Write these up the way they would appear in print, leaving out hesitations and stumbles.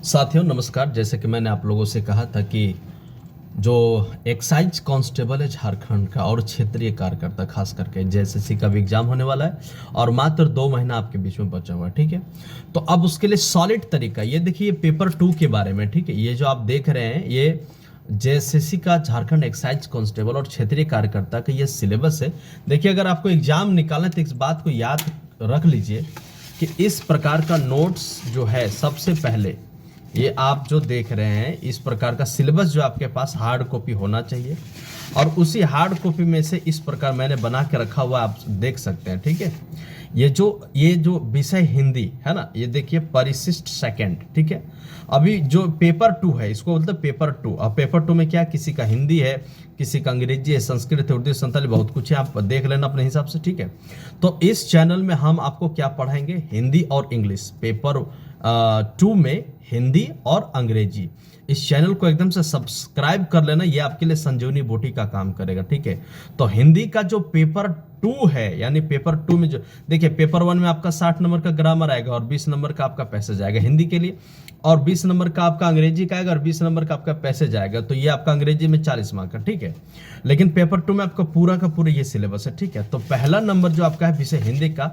साथियों नमस्कार। जैसे कि मैंने आप लोगों से कहा था कि जो एक्साइज कांस्टेबल है झारखंड का और क्षेत्रीय कार्यकर्ता खास करके जेएसएससी का भी एग्जाम होने वाला है और मात्र 2 महीना आपके बीच में बचा हुआ है। ठीक है, तो अब उसके लिए सॉलिड तरीका ये देखिए, पेपर 2 के बारे में। ठीक है, ये जो आप देख रहे हैं ये जेएसएससी का झारखंड एक्साइज कांस्टेबल और क्षेत्रीय कार्यकर्ता का ये सिलेबस है। देखिए, अगर आपको एग्जाम निकालना है तो इस बात को याद रख लीजिए कि इस प्रकार का नोट्स जो है सबसे पहले ये आप जो देख रहे हैं इस प्रकार का सिलेबस जो आपके पास हार्ड कॉपी होना चाहिए और उसी हार्ड कॉपी में से इस प्रकार मैंने बना के रखा हुआ आप देख सकते हैं। ठीक है, ये जो विषय हिंदी है ना, ये देखिए परिशिष्ट सेकंड। ठीक है, अभी जो पेपर 2 है इसको मतलब पेपर 2। अब पेपर 2 में क्या, किसी का हिंदी है, किसी का अंग्रेजी है, संस्कृत है, उर्दू, संताली, बहुत कुछ है, आप देख लेना अपने हिसाब से। ठीक है, तो इस चैनल में हम आपको क्या पढ़ाएंगे, हिंदी और इंग्लिश। पेपर 2 में हिंदी और अंग्रेजी। इस चैनल को एकदम से सब्सक्राइब कर लेना, ये आपके लिए संजीवनी बूटी का काम करेगा। ठीक है, तो हिंदी का जो पेपर 2 है, यानी पेपर 2 में जो देखिए, पेपर 1 में आपका 60 नंबर का ग्रामर आएगा और 20 नंबर का आपका पैसेज आएगा हिंदी के लिए, और 20 नंबर का आपका अंग्रेजी का आएगा और 20 नंबर का आपका पैसेज आएगा। तो ये आपका अंग्रेजी में 40 मार्क का। ठीक है, लेकिन पेपर 2 में आपका पूरा का पूरा ये सिलेबस है। ठीक है, तो पहला नंबर जो आपका है विषय हिंदी का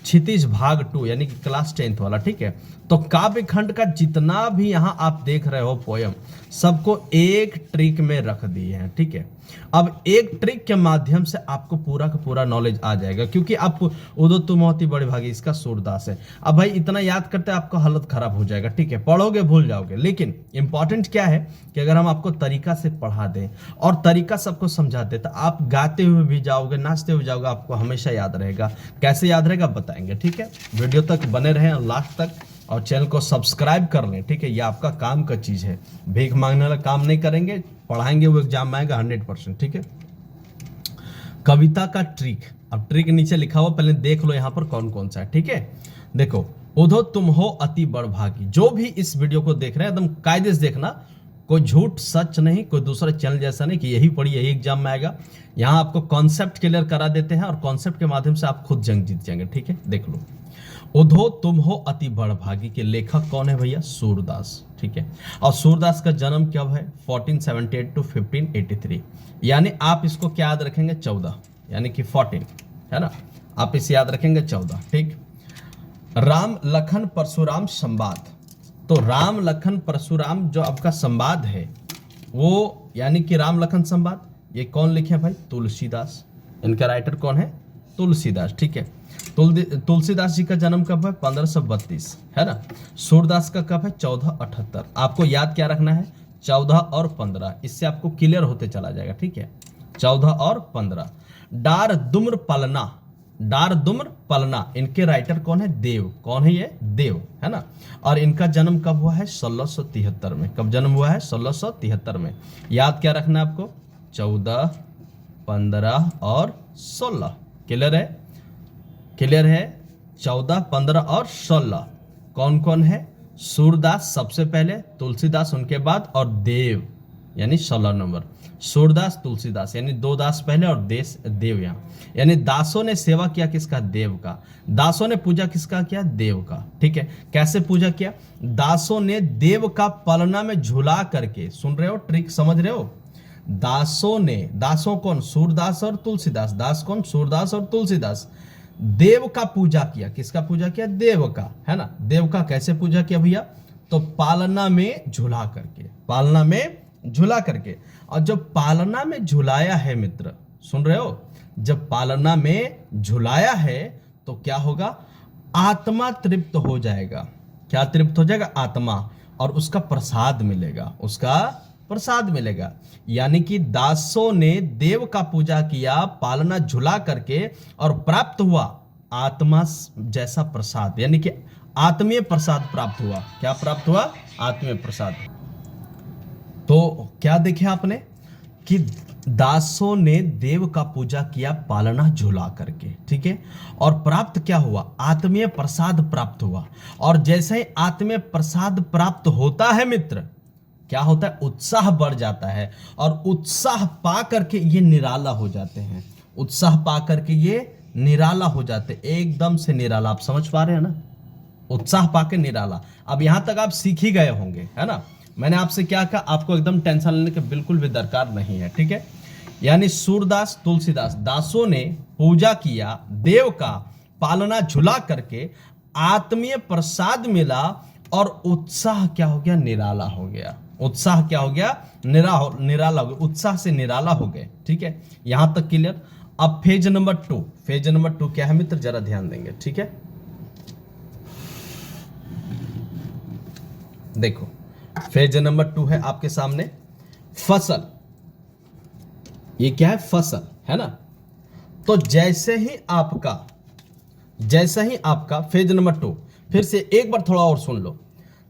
क्षितिज भाग 2 यानी कि क्लास 10th वाला। ठीक है, तो काव्य खंड का जितना भी यहाँ आप देख रहे हो पोयम, सबको एक ट्रिक में रख दिए हैं। ठीक है, अब एक ट्रिक के माध्यम से आपको पूरा का पूरा नॉलेज आ जाएगा, क्योंकि आप उदो तुम होती बड़ी भागी, इसका सूरदास है। अब भाई इतना याद करते आपका हालत खराब हो जाएगा। ठीक है, पढ़ोगे भूल जाओगे, लेकिन इंपॉर्टेंट क्या है कि अगर हम आपको तरीका से पढ़ा दें और तरीका सबको समझा दें तो आप गाते हुए भी जाओगे, नाचते हुए जाओगे, आपको हमेशा याद रहेगा। कैसे याद रहेगा बताएंगे। ठीक है, वीडियो तक बने रहें लास्ट तक और चैनल को सब्सक्राइब कर लें। ठीक है, ये आपका काम का चीज है, भीख मांगने वाला काम नहीं करेंगे, पढ़ाएंगे वो एग्जाम में आएगा 100%। ठीक है, कविता का ट्रिक, अब ट्रिक नीचे लिखा हुआ, पहले देख लो यहाँ पर कौन कौन सा है। ठीक है, देखो, उधो तुम हो अति बड़भागी। जो भी इस वीडियो को देख रहे हैं एकदम कायदे से देखना, कोई झूठ सच नहीं, कोई दूसरा चैनल जैसा नहीं कि यही पढ़ी यही एग्जाम में आएगा। यहाँ आपको कॉन्सेप्ट क्लियर करा देते हैं और कॉन्सेप्ट के माध्यम से आप खुद जंग जीत जाएंगे। ठीक है, देख लो, उधो तुम हो अति बड़भागी के लेखक कौन है भैया, सूरदास। ठीक है, और सूरदास का जन्म कब है, 1478 to 1583, यानी आप इसको क्या याद रखेंगे, 14, यानी कि 14 है ना, आप इसे याद रखेंगे 14। ठीक, राम लखन परशुराम संवाद, तो राम लखन परशुराम जो आपका संवाद है वो यानी कि राम लखन संवाद, ये कौन लिखे भाई, तुलसीदास। इनका राइटर कौन है, तुलसीदास। ठीक है, तुलसीदास जी का जन्म कब है, 1532 है ना। सूरदास का कब है, 1478। आपको याद क्या रखना है, 14 और 15, इससे आपको क्लियर होते चला जाएगा। ठीक है, 14 और 15। डार दुम्र पलना, डार दुम्र पलना, इनके राइटर कौन है, देव। कौन है ये, देव है ना। और इनका जन्म कब हुआ है, 1673 में। कब जन्म हुआ है, 1673 में। याद क्या रखना है आपको, 14, 15 और 16। क्लियर है, क्लियर है, 14, 15 और 16 कौन कौन है, सूरदास सबसे पहले, तुलसीदास उनके बाद, और देव यानी 16 नंबर। सूरदास तुलसीदास यानी 2 दास पहले और देव यहाँ, यानी दासों ने सेवा किया किसका, देव का। दासों ने पूजा किसका किया, देव का। ठीक है, कैसे पूजा किया, दासों ने देव का पलना में झुला करके, सुन रहे हो, ट्रिक समझ रहे हो, दासों ने, दासों कौन, सूरदास और तुलसीदास, दास कौन, सूरदास और तुलसीदास, देव का पूजा किया। किसका पूजा किया, देव का, है ना। देव का कैसे पूजा किया भैया, तो पालना में झुला करके, पालना में झुला करके। और जब पालना में झुलाया है मित्र, सुन रहे हो, जब पालना में झुलाया है तो क्या होगा, आत्मा तृप्त हो जाएगा। क्या तृप्त हो जाएगा, आत्मा, और उसका प्रसाद मिलेगा, उसका प्रसाद मिलेगा। यानी कि दासों ने देव का पूजा किया पालना झुला करके और प्राप्त हुआ आत्मा जैसा प्रसाद, यानी कि आत्मीय प्रसाद प्राप्त हुआ। क्या प्राप्त हुआ, आत्मीय प्रसाद। तो क्या देखे आपने कि दासों ने देव का पूजा किया पालना झुला करके। ठीक है, और प्राप्त क्या हुआ, आत्मीय प्रसाद प्राप्त हुआ। और जैसे ही आत्मीय प्रसाद प्राप्त होता है मित्र, क्या होता है, उत्साह बढ़ जाता है, और उत्साह पा करके ये निराला हो जाते हैं। उत्साह पा करके ये निराला हो जाते, एकदम से निराला। आप समझ पा रहे हैं ना, उत्साह पाके निराला। अब यहां तक आप सीख ही गए होंगे, है ना। मैंने आपसे क्या कहा, आपको एकदम टेंशन लेने की बिल्कुल भी दरकार नहीं है, ठीक है। यानी सूरदास तुलसीदास दासों ने पूजा किया, देव का पालना झुला करके आत्मीय प्रसाद मिला और उत्साह क्या हो गया, निराला हो गया। उत्साह क्या हो गया, निराला हो गया, उत्साह से निराला हो गए, ठीक है। यहां तक क्लियर। अब फेज नंबर 2, फेज नंबर 2 क्या है मित्र, जरा ध्यान देंगे, ठीक है। देखो फेज नंबर 2 है आपके सामने, फसल। ये क्या है, फसल, है ना। तो जैसे ही आपका फेज नंबर 2, फिर से एक बार थोड़ा और सुन लो।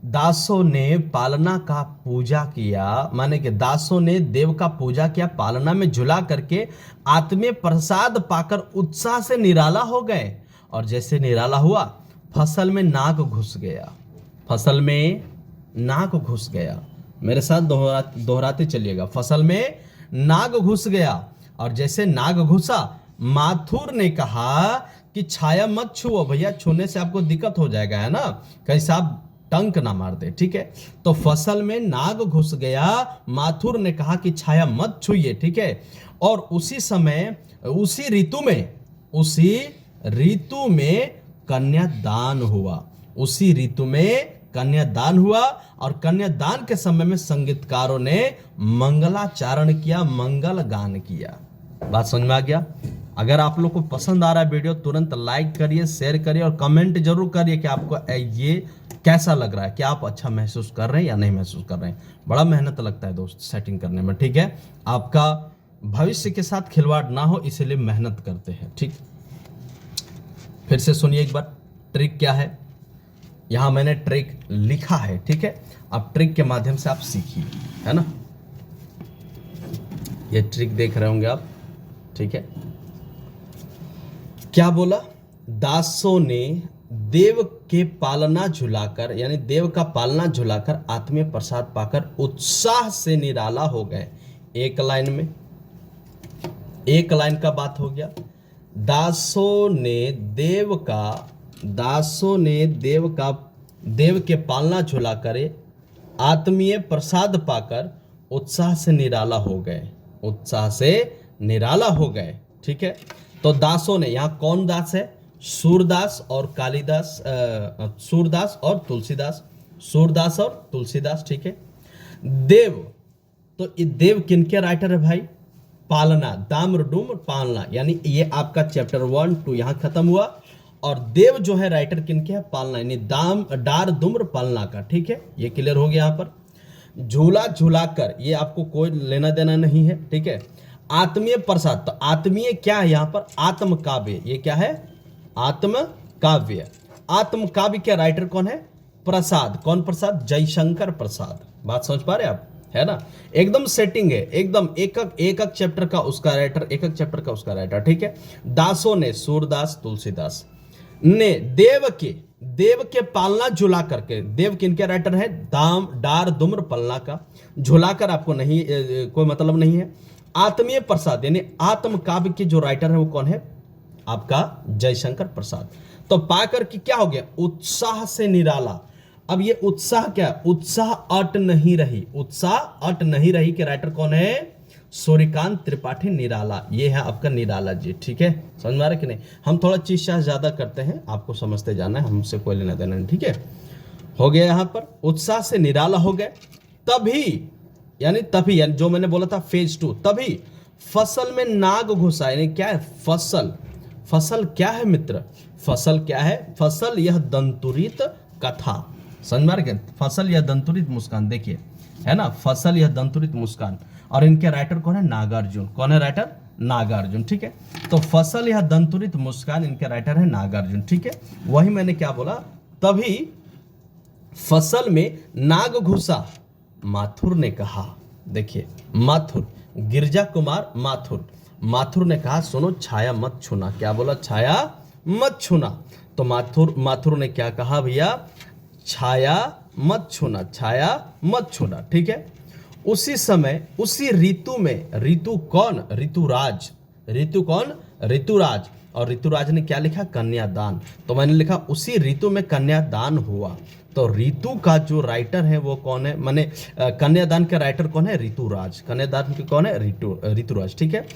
दासों ने पालना का पूजा किया, माने कि दासों ने देव का पूजा किया, पालना में झुला करके आत्मीय प्रसाद पाकर उत्साह से निराला हो गए। और जैसे निराला हुआ, फसल में नाग घुस गया, फसल में नाग घुस गया। मेरे साथ दोहराते चलिएगा, फसल में नाग घुस गया। और जैसे नाग घुसा, माथुर ने कहा कि छाया मत छुओ भैया, छूने से आपको दिक्कत हो जाएगा, है ना, कहीं से आप टंक ना मार दे, ठीक है। तो फसल में नाग घुस गया, माथुर ने कहा कि छाया मत छुइए, ठीक है। और उसी समय, उसी ऋतु में कन्यादान हुआ, उसी ऋतु में कन्यादान हुआ। और कन्यादान के समय में संगीतकारों ने मंगलाचारण किया, मंगल गान किया। बात समझ में आ गया। अगर आप लोग को पसंद आ रहा है वीडियो, तुरंत लाइक करिए, शेयर करिए और कमेंट जरूर करिए कि आपको ये कैसा लग रहा है, क्या आप अच्छा महसूस कर रहे हैं या नहीं महसूस कर रहे हैं। बड़ा मेहनत लगता है दोस्त सेटिंग करने में, ठीक है। आपका भविष्य के साथ खिलवाड़ ना हो इसलिए मेहनत करते हैं, ठीक। फिर से सुनिए एक बार, ट्रिक क्या है। यहां मैंने ट्रिक लिखा है, ठीक है। अब ट्रिक के माध्यम से आप सीखिए, है ना। ये ट्रिक देख रहे होंगे आप, ठीक है। क्या बोला, दासों ने देव के पालना झुलाकर, यानी देव का पालना झुलाकर आत्मीय प्रसाद पाकर उत्साह से निराला हो गए। एक लाइन में, एक लाइन का बात हो गया। दासों ने देव के पालना झुलाकर आत्मीय प्रसाद पाकर उत्साह से निराला हो गए, उत्साह से निराला हो गए, ठीक है। तो दासों ने, यहां कौन दास है, सूरदास और कालिदास, सूरदास और तुलसीदास, सूरदास और तुलसीदास, ठीक है। देव, तो ये देव किनके राइटर है भाई, पालना, दाम्र डूम्र पालना, यानी ये आपका चैप्टर 1 2 यहां खत्म हुआ। और देव जो है राइटर किनके है, पालना, यानी डार दुम्र पालना का, ठीक है। ये क्लियर हो गया। यहां पर झूला झुलाकर, ये आपको कोई लेना देना नहीं है, ठीक है। आत्मीय प्रसाद, तो आत्मीय क्या है यहां पर, आत्म काव्य। ये क्या है, आत्म काव्य। आत्म काव्य के राइटर कौन है, प्रसाद। कौन प्रसाद, जयशंकर प्रसाद। बात समझ पा रहे आप, है ना। एकदम सेटिंग है, एकदम एक चैप्टर का उसका राइटर, एक चैप्टर का उसका राइटर, ठीक है। दासों ने, सूरदास तुलसीदास ने देव के पालना झुला करके, देव किनके राइटर है, डार दुम्र पलना का, झुलाकर आपको नहीं कोई मतलब नहीं है। आत्मीय प्रसाद यानी आत्म काव्य के जो राइटर है वो कौन है, आपका जयशंकर प्रसाद। तो पाकर कि क्या हो गया, उत्साह से निराला। अब ये उत्साह क्या है, उत्साह अट नहीं रही, उत्साह अट नहीं रही के राइटर कौन है, सूर्यकांत त्रिपाठी निराला। ये है आपका निराला जी, ठीक है। समझ में आ रहा है कि नहीं। हम थोड़ा चीज ज्यादा करते हैं, आपको समझते जाना है, हमसे कोई लेना देना नहीं, ठीक है। हो गया यहां पर उत्साह से निराला हो गए। तभी यानी जो मैंने बोला था फेज 2, तभी फसल में नाग घुसा। यानी क्या है, फसल क्या है मित्र, फसल क्या है, फसल यह दंतुरित कथा। समझ में आ रहा है, फसल यह दंतुरित मुस्कान, देखिए, है ना, फसल यह दंतुरित मुस्कान। और इनके राइटर कौन है, नागार्जुन। कौन है राइटर, नागार्जुन, ठीक है। तो फसल यह दंतुरित मुस्कान, इनके राइटर है नागार्जुन, ठीक है। वही मैंने क्या बोला, तभी फसल में नाग घुसा, माथुर ने कहा, देखिए माथुर, गिरजा कुमार माथुर ने कहा, सुनो छाया मत छूना। क्या बोला, छाया मत छूना। तो माथुर ने क्या कहा भैया, छाया मत छूना, छाया मत छूना, ठीक है। उसी समय, उसी ऋतु में, ऋतु कौन, ऋतुराज, ऋतु कौन, ऋतुराज। और ऋतुराज ने क्या लिखा, कन्यादान। तो मैंने लिखा उसी ऋतु में कन्यादान हुआ। तो ऋतु का जो राइटर है वो कौन है, माने कन्यादान का राइटर कौन है, ऋतुराज। कन्यादान के कौन है, ऋतुराज, ठीक है।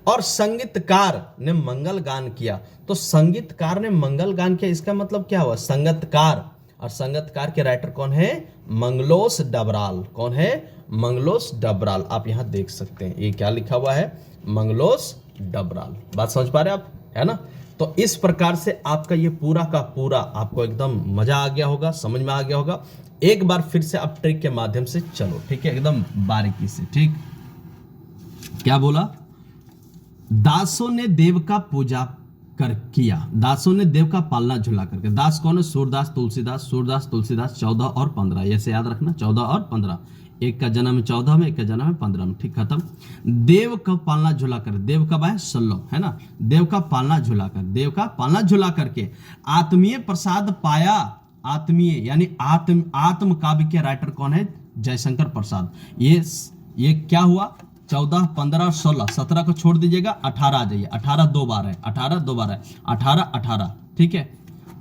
और संगीतकार ने मंगल गान किया। तो संगीतकार ने मंगल गान किया, इसका मतलब क्या हुआ, संगतकार। और संगतकार के राइटर कौन है, मंगलोस डबराल। कौन है, मंगलोस डबराल। आप यहां देख सकते हैं ये क्या लिखा हुआ है, मंगलोस डबराल। बात समझ पा रहे हैं आप, है ना। तो इस प्रकार से आपका ये पूरा का पूरा आपको एकदम मजा आ गया होगा, समझ में आ गया होगा। एक बार फिर से आप ट्रिक के माध्यम से चलो, ठीक है, एकदम बारीकी से। ठीक, क्या बोला, दासों ने देव का पूजा कर किया, दासों ने देव का पालना झुला करके। दास कौन है, सूरदास तुलसीदास, सूरदास तुलसीदास 14 और 15, ऐसे याद रखना 14 और 15। एक का जन्म है 14 में, एक का जन्म है 15 में, ठीक, खत्म। देव का पालना झुला कर, देव कब है, 16, है ना। देव का पालना झुला कर, देव का पालना झुला करके आत्मीय प्रसाद पाया। आत्मीय यानी आत्म काव्य के राइटर कौन है, जयशंकर प्रसाद। ये क्या हुआ, 14, 15, 16, 17 को छोड़ दीजिएगा, 18 आ जाइए। 18 दो बार है, 18 दो बार है, 18 18, ठीक है।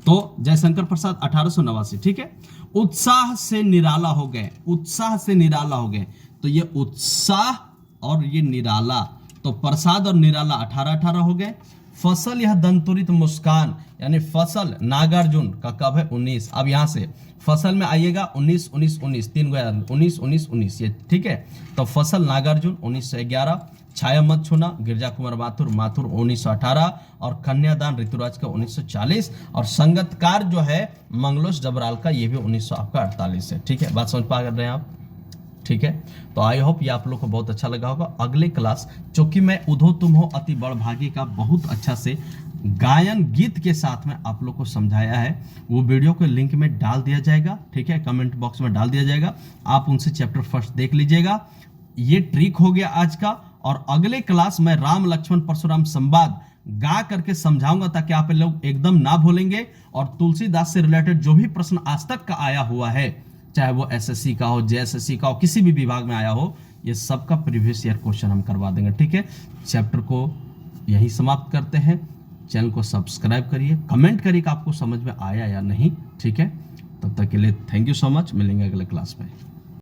तो जयशंकर प्रसाद 1889, ठीक है। उत्साह से निराला हो गए, उत्साह से निराला हो गए। तो ये उत्साह और ये निराला, तो प्रसाद और निराला 18 18 हो गए। फसल यह दंतुरित मुस्कान, यानी फसल नागार्जुन का कब है, 19। अब यहां से फसल में आइएगा 19 19 19, 3 गो 19 19 19, ये ठीक है। तो फसल नागार्जुन 1911, छाया मत छूना गिरजा कुमार माथुर, माथुर 1918, और कन्यादान ऋतुराज का 1940, और संगतकार जो है मंगलोस डबराल का, ये भी 1948 है, ठीक है। बात समझ पा रहे हैं आप, ठीक है। तो आई होप ये आप लोग को बहुत अच्छा लगा होगा। अगले क्लास, चूंकि मैं उधो तुम हो अति बड़भागी का बहुत अच्छा से गायन गीत के साथ में आप लोग को समझाया है, वो वीडियो को लिंक में डाल दिया जाएगा, ठीक है, कमेंट बॉक्स में डाल दिया जाएगा। आप उनसे चैप्टर फर्स्ट देख लीजिएगा। ये ट्रिक हो गया आज का। और अगले क्लास में राम लक्ष्मण परशुराम संवाद गा करके समझाऊंगा, ताकि आप लोग एकदम ना भूलेंगे। और तुलसीदास से रिलेटेड जो भी प्रश्न आज तक का आया हुआ है, चाहे वो एसएससी का हो, जेएसएससी का हो, किसी भी विभाग में आया हो, ये सबका प्रीवियस ईयर क्वेश्चन हम करवा देंगे, ठीक है। चैप्टर को यही समाप्त करते हैं। चैनल को सब्सक्राइब करिए, कमेंट करिए कि आपको समझ में आया या नहीं, ठीक है। तब तक के लिए थैंक यू सो मच, मिलेंगे अगले क्लास में।